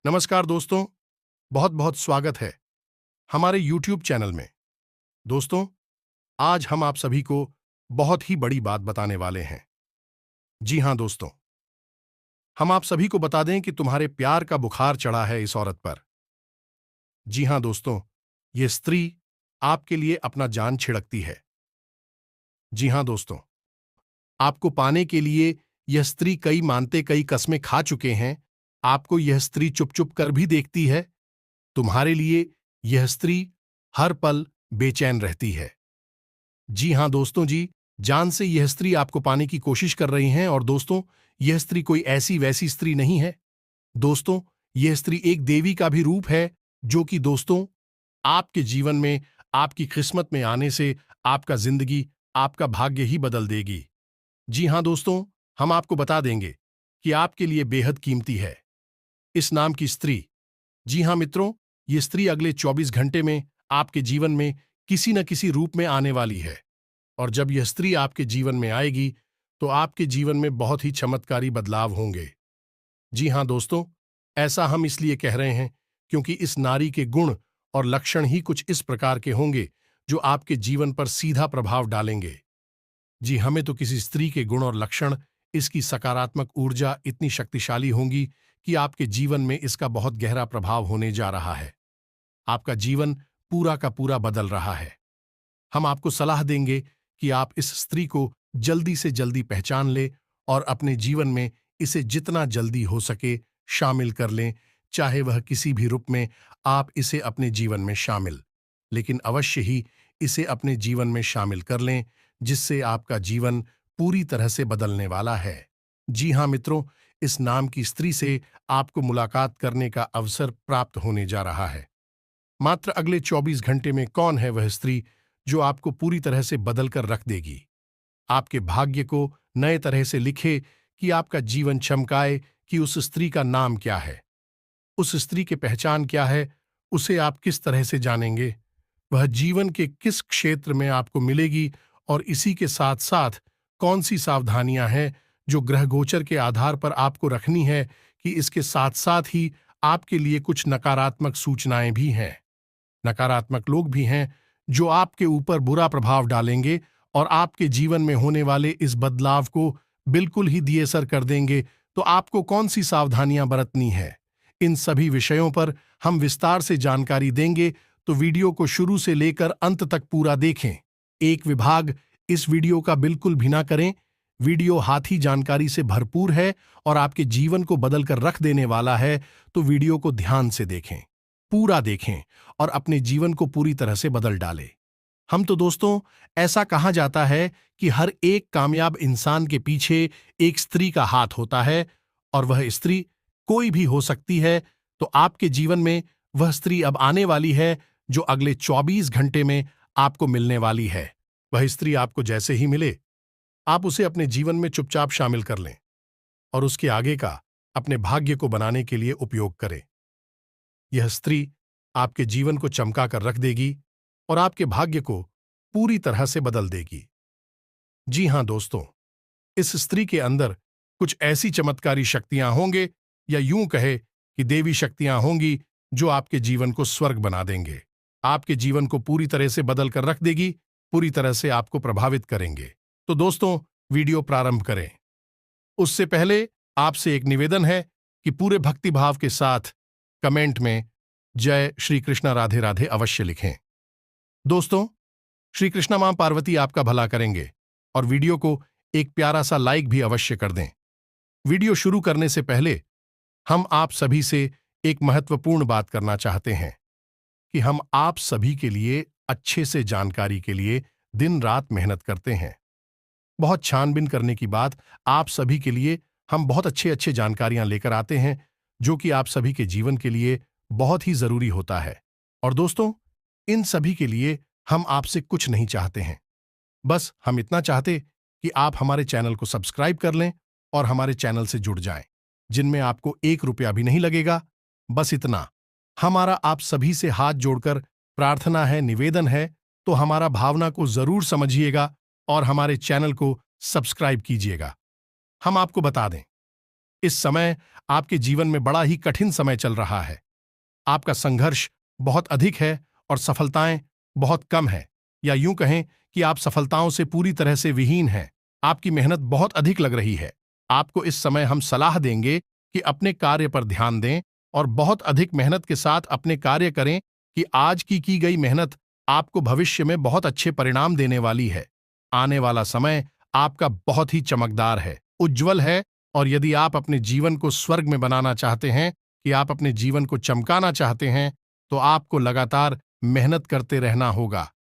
नमस्कार दोस्तों, बहुत बहुत स्वागत है हमारे YouTube चैनल में। दोस्तों, आज हम आप सभी को बहुत ही बड़ी बात बताने वाले हैं। जी हां दोस्तों, हम आप सभी को बता दें कि तुम्हारे प्यार का बुखार चढ़ा है इस औरत पर। जी हां दोस्तों, ये स्त्री आपके लिए अपना जान छिड़कती है। जी हां दोस्तों, आपको पाने के लिए यह स्त्री कई मानते कई कस्में खा चुके हैं। आपको यह स्त्री चुप चुप कर भी देखती है। तुम्हारे लिए यह स्त्री हर पल बेचैन रहती है। जी हां दोस्तों जी, जान से यह स्त्री आपको पाने की कोशिश कर रही हैं और दोस्तों, यह स्त्री कोई ऐसी वैसी स्त्री नहीं है। दोस्तों, यह स्त्री एक देवी का भी रूप है, जो कि दोस्तों, आपके जीवन में, आपकी किस्मत में आने से आपका जिंदगी, आपका भाग्य ही बदल देगी। जी हां दोस्तों, हम आपको बता देंगे कि आपके लिए बेहद कीमती है इस नाम की स्त्री। जी हां मित्रों, ये स्त्री अगले 24 घंटे में आपके जीवन में किसी न किसी रूप में आने वाली है। और जब यह स्त्री आपके जीवन में आएगी, तो आपके जीवन में बहुत ही चमत्कारी बदलाव होंगे। जी हां दोस्तों, ऐसा हम इसलिए कह रहे हैं क्योंकि इस नारी के गुण और लक्षण ही कुछ इस प्रकार के होंगे जो आपके जीवन पर सीधा प्रभाव डालेंगे। जी, हमें तो किसी स्त्री के गुण और लक्षण, इसकी सकारात्मक ऊर्जा इतनी शक्तिशाली होंगी कि आपके जीवन में इसका बहुत गहरा प्रभाव होने जा रहा है। आपका जीवन पूरा का पूरा बदल रहा है। हम आपको सलाह देंगे कि आप इस स्त्री को जल्दी से जल्दी पहचान लें और अपने जीवन में इसे जितना जल्दी हो सके शामिल कर लें, चाहे वह किसी भी रूप में आप इसे अपने जीवन में शामिल, लेकिन अवश्य ही इसे अपने जीवन में शामिल कर लें, जिससे आपका जीवन पूरी तरह से बदलने वाला है। जी हां मित्रों, इस नाम की स्त्री से आपको मुलाकात करने का अवसर प्राप्त होने जा रहा है। मात्र अगले 24 घंटे में कौन है वह स्त्री जो आपको पूरी तरह से बदल कर रख देगी, आपके भाग्य को नए तरह से लिखे, कि आपका जीवन चमकाए। कि उस स्त्री का नाम क्या है, उस स्त्री की पहचान क्या है, उसे आप किस तरह से जानेंगे, वह जीवन के किस क्षेत्र में आपको मिलेगी, और इसी के साथ साथ कौन सी सावधानियां हैं जो ग्रह गोचर के आधार पर आपको रखनी है, कि इसके साथ साथ ही आपके लिए कुछ नकारात्मक सूचनाएं भी हैं। नकारात्मक लोग भी हैं जो आपके ऊपर बुरा प्रभाव डालेंगे और आपके जीवन में होने वाले इस बदलाव को बिल्कुल ही दिएसर कर देंगे। तो आपको कौन सी सावधानियां बरतनी है, इन सभी विषयों पर हम विस्तार से जानकारी देंगे। तो वीडियो को शुरू से लेकर अंत तक पूरा देखें। एक विभाग इस वीडियो का बिल्कुल भी ना करें। वीडियो हाथी जानकारी से भरपूर है और आपके जीवन को बदल कर रख देने वाला है। तो वीडियो को ध्यान से देखें, पूरा देखें और अपने जीवन को पूरी तरह से बदल डालें। हम तो दोस्तों, ऐसा कहा जाता है कि हर एक कामयाब इंसान के पीछे एक स्त्री का हाथ होता है, और वह स्त्री कोई भी हो सकती है। तो आपके जीवन में वह स्त्री अब आने वाली है जो अगले 24 घंटे में आपको मिलने वाली है। वह स्त्री आपको जैसे ही मिले, आप उसे अपने जीवन में चुपचाप शामिल कर लें और उसके आगे का अपने भाग्य को बनाने के लिए उपयोग करें। यह स्त्री आपके जीवन को चमका कर रख देगी और आपके भाग्य को पूरी तरह से बदल देगी। जी हां दोस्तों, इस स्त्री के अंदर कुछ ऐसी चमत्कारी शक्तियां होंगे, या यूं कहे कि देवी शक्तियां होंगी, जो आपके जीवन को स्वर्ग बना देंगे, आपके जीवन को पूरी तरह से बदल कर रख देगी, पूरी तरह से आपको प्रभावित करेंगे। तो दोस्तों, वीडियो प्रारंभ करें उससे पहले आपसे एक निवेदन है कि पूरे भक्तिभाव के साथ कमेंट में जय श्री कृष्णा राधे राधे अवश्य लिखें। दोस्तों, श्री कृष्णा मां पार्वती आपका भला करेंगे, और वीडियो को एक प्यारा सा लाइक भी अवश्य कर दें। वीडियो शुरू करने से पहले हम आप सभी से एक महत्वपूर्ण बात करना चाहते हैं कि हम आप सभी के लिए अच्छे से जानकारी के लिए दिन रात मेहनत करते हैं। बहुत छानबीन करने की बाद आप सभी के लिए हम बहुत अच्छे अच्छे जानकारियां लेकर आते हैं, जो कि आप सभी के जीवन के लिए बहुत ही जरूरी होता है। और दोस्तों, इन सभी के लिए हम आपसे कुछ नहीं चाहते हैं, बस हम इतना चाहते कि आप हमारे चैनल को सब्सक्राइब कर लें और हमारे चैनल से जुड़ जाएं, जिनमें आपको 1 रुपया भी नहीं लगेगा। बस इतना हमारा आप सभी से हाथ जोड़कर प्रार्थना है, निवेदन है। तो हमारा भावना को जरूर समझिएगा और हमारे चैनल को सब्सक्राइब कीजिएगा। हम आपको बता दें, इस समय आपके जीवन में बड़ा ही कठिन समय चल रहा है। आपका संघर्ष बहुत अधिक है और सफलताएं बहुत कम है, या यूं कहें कि आप सफलताओं से पूरी तरह से विहीन हैं। आपकी मेहनत बहुत अधिक लग रही है। आपको इस समय हम सलाह देंगे कि अपने कार्य पर ध्यान दें और बहुत अधिक मेहनत के साथ अपने कार्य करें कि आज की गई मेहनत आपको भविष्य में बहुत अच्छे परिणाम देने वाली है। आने वाला समय आपका बहुत ही चमकदार है, उज्जवल है, और यदि आप अपने जीवन को स्वर्ग में बनाना चाहते हैं, कि आप अपने जीवन को चमकाना चाहते हैं, तो आपको लगातार मेहनत करते रहना होगा।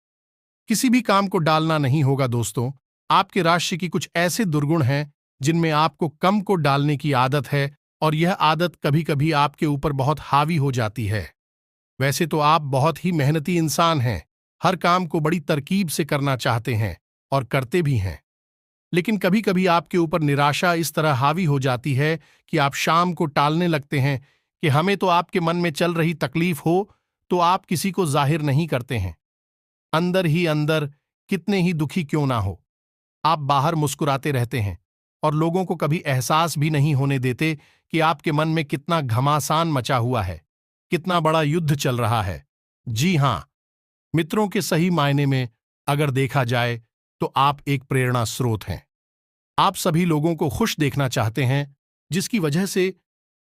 किसी भी काम को डालना नहीं होगा दोस्तों। आपके राशि की कुछ ऐसे दुर्गुण हैं जिनमें आपको कम को डालने की आदत है, और यह आदत कभी-कभी आपके ऊपर बहुत हावी हो जाती है। वैसे तो आप बहुत ही मेहनती इंसान हैं, हर काम को बड़ी तरकीब से करना चाहते हैं और करते भी हैं। लेकिन कभी-कभी आपके ऊपर निराशा इस तरह हावी हो जाती है कि आप शाम को टालने लगते हैं, कि हमें तो आपके मन में चल रही तकलीफ हो तो आप किसी को जाहिर नहीं करते हैं। अंदर ही अंदर कितने ही दुखी क्यों ना हो, आप बाहर मुस्कुराते रहते हैं और लोगों को कभी एहसास भी नहीं होने देते कि आपके मन में कितना घमासान मचा हुआ है, कितना बड़ा युद्ध चल रहा है। जी हां, मित्रों के सही मायने में अगर देखा जाए तो आप एक प्रेरणा स्रोत हैं। आप सभी लोगों को खुश देखना चाहते हैं, जिसकी वजह से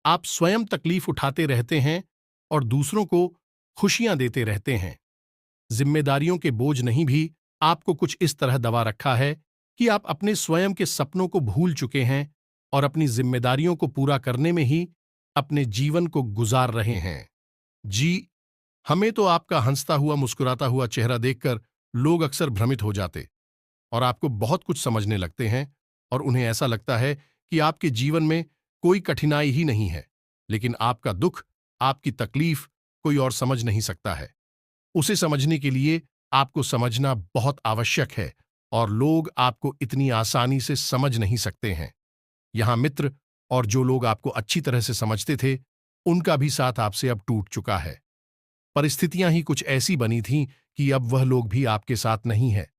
आप स्वयं तकलीफ उठाते रहते हैं और दूसरों को खुशियां देते रहते हैं। जिम्मेदारियों के बोझ नहीं भी आपको कुछ इस तरह दबा रखा है कि आप अपने स्वयं के सपनों को भूल चुके हैं और अपनी जिम्मेदारियों को पूरा करने में ही अपने जीवन को गुजार रहे हैं। जी, हमें तो आपका हंसता हुआ मुस्कुराता हुआ चेहरा देखकर लोग अक्सर भ्रमित हो जाते और आपको बहुत कुछ समझने लगते हैं, और उन्हें ऐसा लगता है कि आपके जीवन में कोई कठिनाई ही नहीं है। लेकिन आपका दुख, आपकी तकलीफ कोई और समझ नहीं सकता है। उसे समझने के लिए आपको समझना बहुत आवश्यक है, और लोग आपको इतनी आसानी से समझ नहीं सकते हैं। यहां मित्र और जो लोग आपको अच्छी तरह से समझते थे, उनका भी साथ आपसे अब टूट चुका है। परिस्थितियां ही कुछ ऐसी बनी थीं कि अब वह लोग भी आपके साथ नहीं है।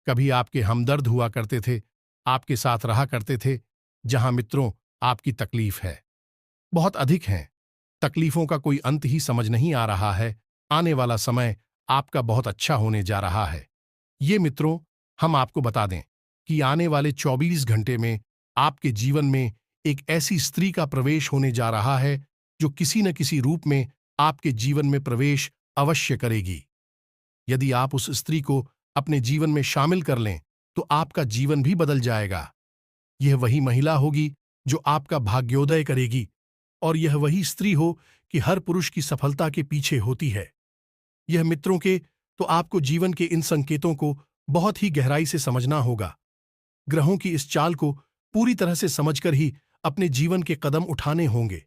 कभी आपके हमदर्द हुआ करते थे, आपके साथ रहा करते थे। जहां मित्रों आपकी तकलीफ है, बहुत अधिक हैं। तकलीफों का कोई अंत ही समझ नहीं आ रहा है। आने वाला समय आपका बहुत अच्छा होने जा रहा है। ये मित्रों, हम आपको बता दें कि आने वाले 24 घंटे में आपके जीवन में एक ऐसी स्त्री का प्रवेश होने जा रहा है जो किसी न किसी रूप में आपके जीवन में प्रवेश अवश्य करेगी। यदि आप उस स्त्री को अपने जीवन में शामिल कर लें तो आपका जीवन भी बदल जाएगा। यह वही महिला होगी जो आपका भाग्योदय करेगी, और यह वही स्त्री हो कि हर पुरुष की सफलता के पीछे होती है। यह मित्रों के तो आपको जीवन के इन संकेतों को बहुत ही गहराई से समझना होगा। ग्रहों की इस चाल को पूरी तरह से समझकर ही अपने जीवन के कदम उठाने होंगे।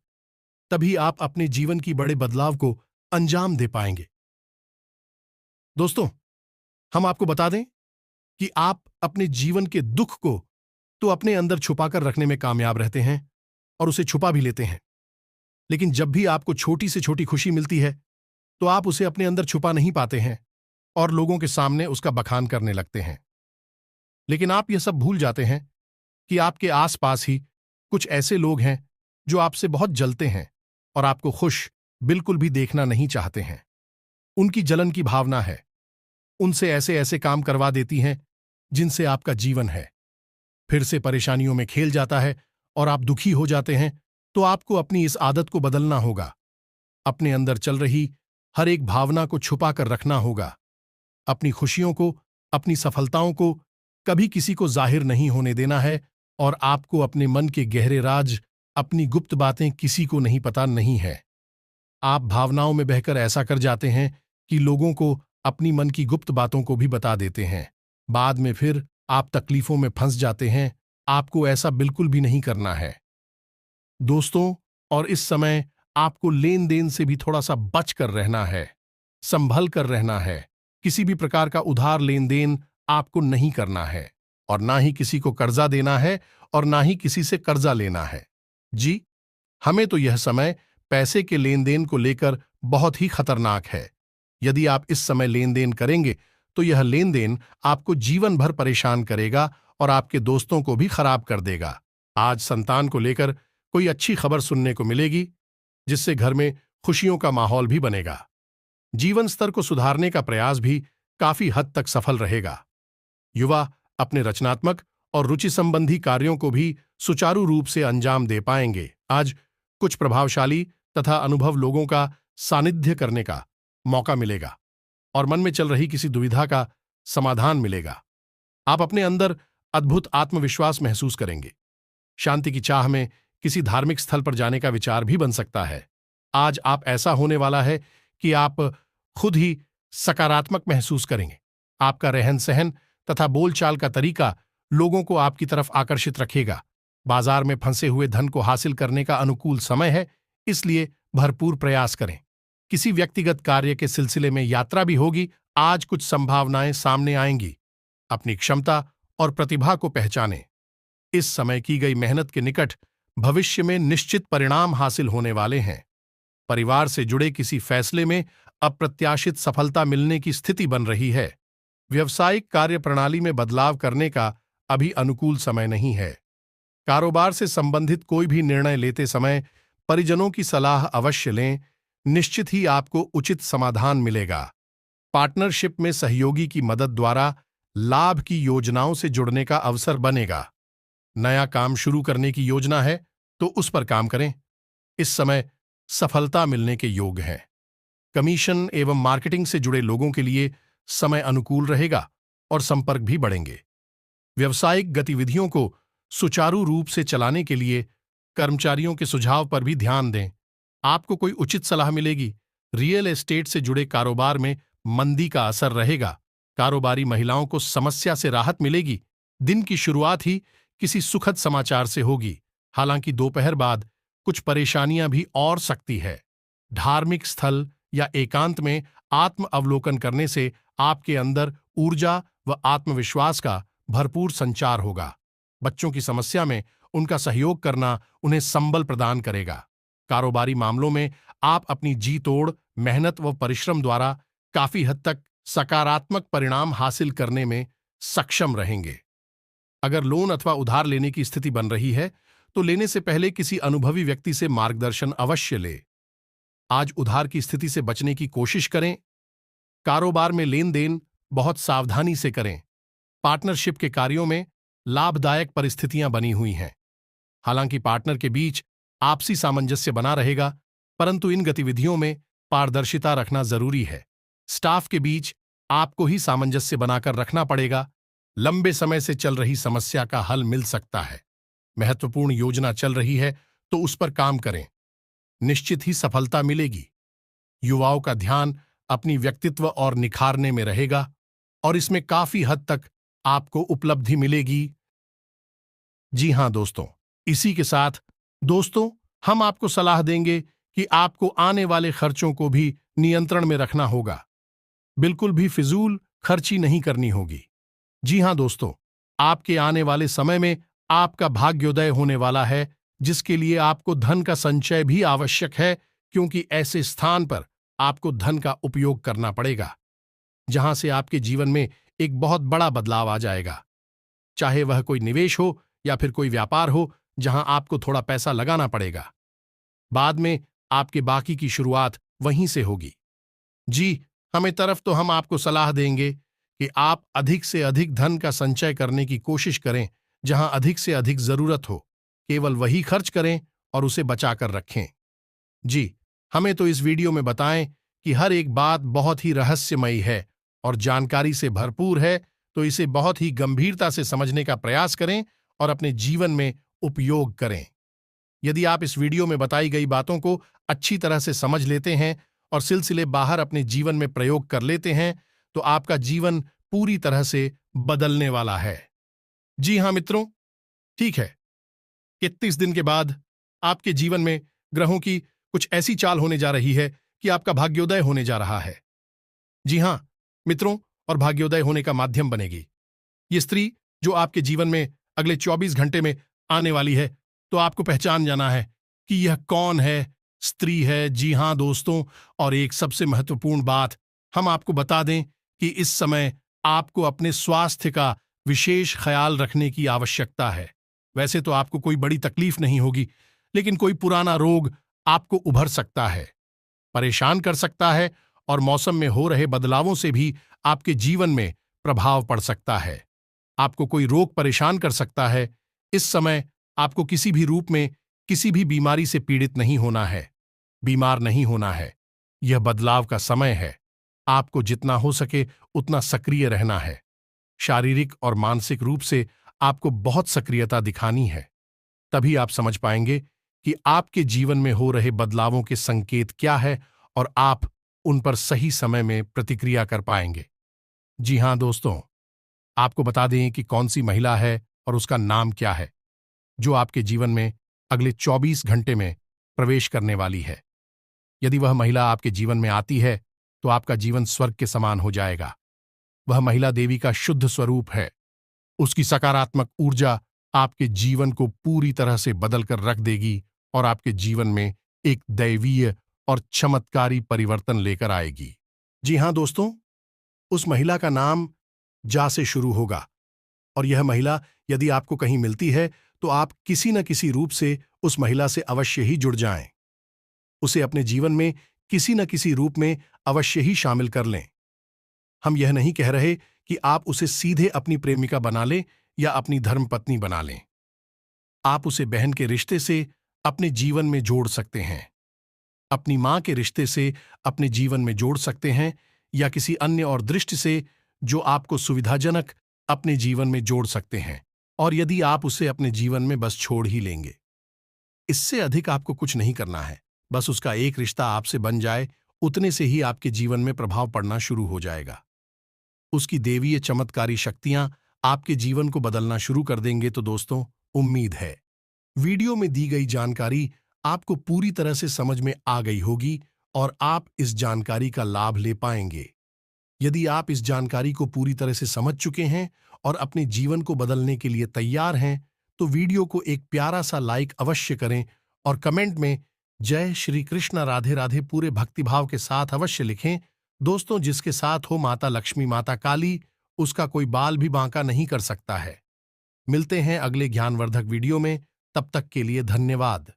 तभी आप अपने जीवन की बड़े बदलाव को अंजाम दे पाएंगे। दोस्तों, हम आपको बता दें कि आप अपने जीवन के दुख को तो अपने अंदर छुपाकर रखने में कामयाब रहते हैं और उसे छुपा भी लेते हैं। लेकिन जब भी आपको छोटी से छोटी खुशी मिलती है तो आप उसे अपने अंदर छुपा नहीं पाते हैं और लोगों के सामने उसका बखान करने लगते हैं। लेकिन आप यह सब भूल जाते हैं कि आपके आसपास ही कुछ ऐसे लोग हैं जो आपसे बहुत जलते हैं और आपको खुश बिल्कुल भी देखना नहीं चाहते हैं। उनकी जलन की भावना है, उनसे ऐसे ऐसे काम करवा देती हैं जिनसे आपका जीवन है फिर से परेशानियों में खेल जाता है और आप दुखी हो जाते हैं। तो आपको अपनी इस आदत को बदलना होगा। अपने अंदर चल रही हर एक भावना को छुपा कर रखना होगा। अपनी खुशियों को, अपनी सफलताओं को कभी किसी को जाहिर नहीं होने देना है, और आपको अपने मन के गहरे राज, अपनी गुप्त बातें किसी को नहीं पता नहीं है। आप भावनाओं में बहकर ऐसा कर जाते हैं कि लोगों को अपनी मन की गुप्त बातों को भी बता देते हैं। बाद में फिर आप तकलीफों में फंस जाते हैं। आपको ऐसा बिल्कुल भी नहीं करना है दोस्तों। और इस समय आपको लेन देन से भी थोड़ा सा बच कर रहना है, संभल कर रहना है। किसी भी प्रकार का उधार लेन देन आपको नहीं करना है, और ना ही किसी को कर्जा देना है और ना ही किसी से कर्जा लेना है। जी, हमें तो यह समय पैसे के लेन देन को लेकर बहुत ही खतरनाक है। यदि आप इस समय लेन देन करेंगे तो यह लेन देन आपको जीवन भर परेशान करेगा और आपके दोस्तों को भी खराब कर देगा। आज संतान को लेकर कोई अच्छी खबर सुनने को मिलेगी, जिससे घर में खुशियों का माहौल भी बनेगा। जीवन स्तर को सुधारने का प्रयास भी काफी हद तक सफल रहेगा। युवा अपने रचनात्मक और रुचि संबंधी कार्यों को भी सुचारू रूप से अंजाम दे पाएंगे। आज कुछ प्रभावशाली तथा अनुभव लोगों का सानिध्य करने का मौका मिलेगा और मन में चल रही किसी दुविधा का समाधान मिलेगा। आप अपने अंदर अद्भुत आत्मविश्वास महसूस करेंगे। शांति की चाह में किसी धार्मिक स्थल पर जाने का विचार भी बन सकता है। आज आप ऐसा होने वाला है कि आप खुद ही सकारात्मक महसूस करेंगे। आपका रहन सहन तथा बोलचाल का तरीका लोगों को आपकी तरफ आकर्षित रखेगा। बाजार में फंसे हुए धन को हासिल करने का अनुकूल समय है, इसलिए भरपूर प्रयास करें। किसी व्यक्तिगत कार्य के सिलसिले में यात्रा भी होगी। आज कुछ संभावनाएं सामने आएंगी। अपनी क्षमता और प्रतिभा को पहचानें। इस समय की गई मेहनत के निकट भविष्य में निश्चित परिणाम हासिल होने वाले हैं। परिवार से जुड़े किसी फैसले में अप्रत्याशित सफलता मिलने की स्थिति बन रही है। व्यावसायिक कार्य प्रणाली में बदलाव करने का अभी अनुकूल समय नहीं है। कारोबार से संबंधित कोई भी निर्णय लेते समय परिजनों की सलाह अवश्य लें। निश्चित ही आपको उचित समाधान मिलेगा। पार्टनरशिप में सहयोगी की मदद द्वारा लाभ की योजनाओं से जुड़ने का अवसर बनेगा। नया काम शुरू करने की योजना है तो उस पर काम करें। इस समय सफलता मिलने के योग हैं। कमीशन एवं मार्केटिंग से जुड़े लोगों के लिए समय अनुकूल रहेगा और संपर्क भी बढ़ेंगे। व्यावसायिक गतिविधियों को सुचारू रूप से चलाने के लिए कर्मचारियों के सुझाव पर भी ध्यान दें। आपको कोई उचित सलाह मिलेगी। रियल एस्टेट से जुड़े कारोबार में मंदी का असर रहेगा। कारोबारी महिलाओं को समस्या से राहत मिलेगी। दिन की शुरुआत ही किसी सुखद समाचार से होगी। हालांकि दोपहर बाद कुछ परेशानियां भी और सकती है। धार्मिक स्थल या एकांत में आत्म अवलोकन करने से आपके अंदर ऊर्जा व आत्मविश्वास का भरपूर संचार होगा। बच्चों की समस्या में उनका सहयोग करना उन्हें संबल प्रदान करेगा। कारोबारी मामलों में आप अपनी जी तोड़ मेहनत व परिश्रम द्वारा काफी हद तक सकारात्मक परिणाम हासिल करने में सक्षम रहेंगे। अगर लोन अथवा उधार लेने की स्थिति बन रही है तो लेने से पहले किसी अनुभवी व्यक्ति से मार्गदर्शन अवश्य ले। आज उधार की स्थिति से बचने की कोशिश करें। कारोबार में लेन देन बहुत सावधानी से करें। पार्टनरशिप के कार्यों में लाभदायक परिस्थितियां बनी हुई हैं। हालांकि पार्टनर के बीच आपसी सामंजस्य बना रहेगा, परंतु इन गतिविधियों में पारदर्शिता रखना जरूरी है। स्टाफ के बीच आपको ही सामंजस्य बनाकर रखना पड़ेगा। लंबे समय से चल रही समस्या का हल मिल सकता है। महत्वपूर्ण योजना चल रही है तो उस पर काम करें। निश्चित ही सफलता मिलेगी। युवाओं का ध्यान अपनी व्यक्तित्व और निखारने में रहेगा और इसमें काफी हद तक आपको उपलब्धि मिलेगी। जी हां दोस्तों, इसी के साथ दोस्तों हम आपको सलाह देंगे कि आपको आने वाले खर्चों को भी नियंत्रण में रखना होगा। बिल्कुल भी फिजूल खर्ची नहीं करनी होगी। जी हां दोस्तों, आपके आने वाले समय में आपका भाग्योदय होने वाला है, जिसके लिए आपको धन का संचय भी आवश्यक है, क्योंकि ऐसे स्थान पर आपको धन का उपयोग करना पड़ेगा जहां से आपके जीवन में एक बहुत बड़ा बदलाव आ जाएगा। चाहे वह कोई निवेश हो या फिर कोई व्यापार हो जहां आपको थोड़ा पैसा लगाना पड़ेगा। बाद में आपके बाकी की शुरुआत वहीं से होगी। जी, हमें तरफ तो हम आपको सलाह देंगे कि आप अधिक से अधिक धन का संचय करने की कोशिश करें। जहां अधिक से अधिक जरूरत हो केवल वही खर्च करें और उसे बचाकर रखें। जी, हमें तो इस वीडियो में बताएं कि हर एक बात बहुत ही रहस्यमयी है और जानकारी से भरपूर है, तो इसे बहुत ही गंभीरता से समझने का प्रयास करें और अपने जीवन में उपयोग करें। यदि आप इस वीडियो में बताई गई बातों को अच्छी तरह से समझ लेते हैं और सिलसिले बाहर अपने जीवन में प्रयोग कर लेते हैं तो आपका जीवन पूरी तरह से बदलने वाला है। जी हां मित्रों, ठीक है, 31 दिन के बाद आपके जीवन में ग्रहों की कुछ ऐसी चाल होने जा रही है कि आपका भाग्योदय होने जा रहा है। जी हां मित्रों, और भाग्योदय होने का माध्यम बनेगी ये स्त्री जो आपके जीवन में अगले 24 घंटे में आने वाली है। तो आपको पहचान जाना है कि यह कौन है, स्त्री है। जी हां दोस्तों, और एक सबसे महत्वपूर्ण बात हम आपको बता दें कि इस समय आपको अपने स्वास्थ्य का विशेष ख्याल रखने की आवश्यकता है। वैसे तो आपको कोई बड़ी तकलीफ नहीं होगी, लेकिन कोई पुराना रोग आपको उभर सकता है, परेशान कर सकता है और मौसम में हो रहे बदलावों से भी आपके जीवन में प्रभाव पड़ सकता है। आपको कोई रोग परेशान कर सकता है। इस समय आपको किसी भी रूप में किसी भी बीमारी से पीड़ित नहीं होना है, बीमार नहीं होना है। यह बदलाव का समय है। आपको जितना हो सके उतना सक्रिय रहना है। शारीरिक और मानसिक रूप से आपको बहुत सक्रियता दिखानी है। तभी आप समझ पाएंगे कि आपके जीवन में हो रहे बदलावों के संकेत क्या है और आप उन पर सही समय में प्रतिक्रिया कर पाएंगे। जी हां दोस्तों, आपको बता दें कि कौन सी महिला है और उसका नाम क्या है, जो आपके जीवन में अगले 24 घंटे में प्रवेश करने वाली है। यदि वह महिला आपके जीवन में आती है तो आपका जीवन स्वर्ग के समान हो जाएगा। वह महिला देवी का शुद्ध स्वरूप है। उसकी सकारात्मक ऊर्जा आपके जीवन को पूरी तरह से बदल कर रख देगी और आपके जीवन में एक दैवीय और चमत्कारी परिवर्तन लेकर आएगी। जी हां दोस्तों, उस महिला का नाम जा से शुरू होगा और यह महिला यदि आपको कहीं मिलती है तो आप किसी न किसी रूप से उस महिला से अवश्य ही जुड़ जाएं। उसे अपने जीवन में किसी न किसी रूप में अवश्य ही शामिल कर लें। हम यह नहीं कह रहे कि आप उसे सीधे अपनी प्रेमिका बना लें या अपनी धर्मपत्नी बना लें। आप उसे बहन के रिश्ते से अपने जीवन में जोड़ सकते हैं, अपनी मां के रिश्ते से अपने जीवन में जोड़ सकते हैं या किसी अन्य और दृष्टि से जो आपको सुविधाजनक अपने जीवन में जोड़ सकते हैं। और यदि आप उसे अपने जीवन में बस छोड़ ही लेंगे, इससे अधिक आपको कुछ नहीं करना है। बस उसका एक रिश्ता आपसे बन जाए, उतने से ही आपके जीवन में प्रभाव पड़ना शुरू हो जाएगा। उसकी देवीय चमत्कारी शक्तियां आपके जीवन को बदलना शुरू कर देंगे। तो दोस्तों, उम्मीद है वीडियो में दी गई जानकारी आपको पूरी तरह से समझ में आ गई होगी और आप इस जानकारी का लाभ ले पाएंगे। यदि आप इस जानकारी को पूरी तरह से समझ चुके हैं और अपने जीवन को बदलने के लिए तैयार हैं, तो वीडियो को एक प्यारा सा लाइक अवश्य करें और कमेंट में जय श्री कृष्ण राधे राधे पूरे भक्तिभाव के साथ अवश्य लिखें। दोस्तों, जिसके साथ हो माता लक्ष्मी माता काली, उसका कोई बाल भी बांका नहीं कर सकता है। मिलते हैं अगले ज्ञानवर्धक वीडियो में। तब तक के लिए धन्यवाद।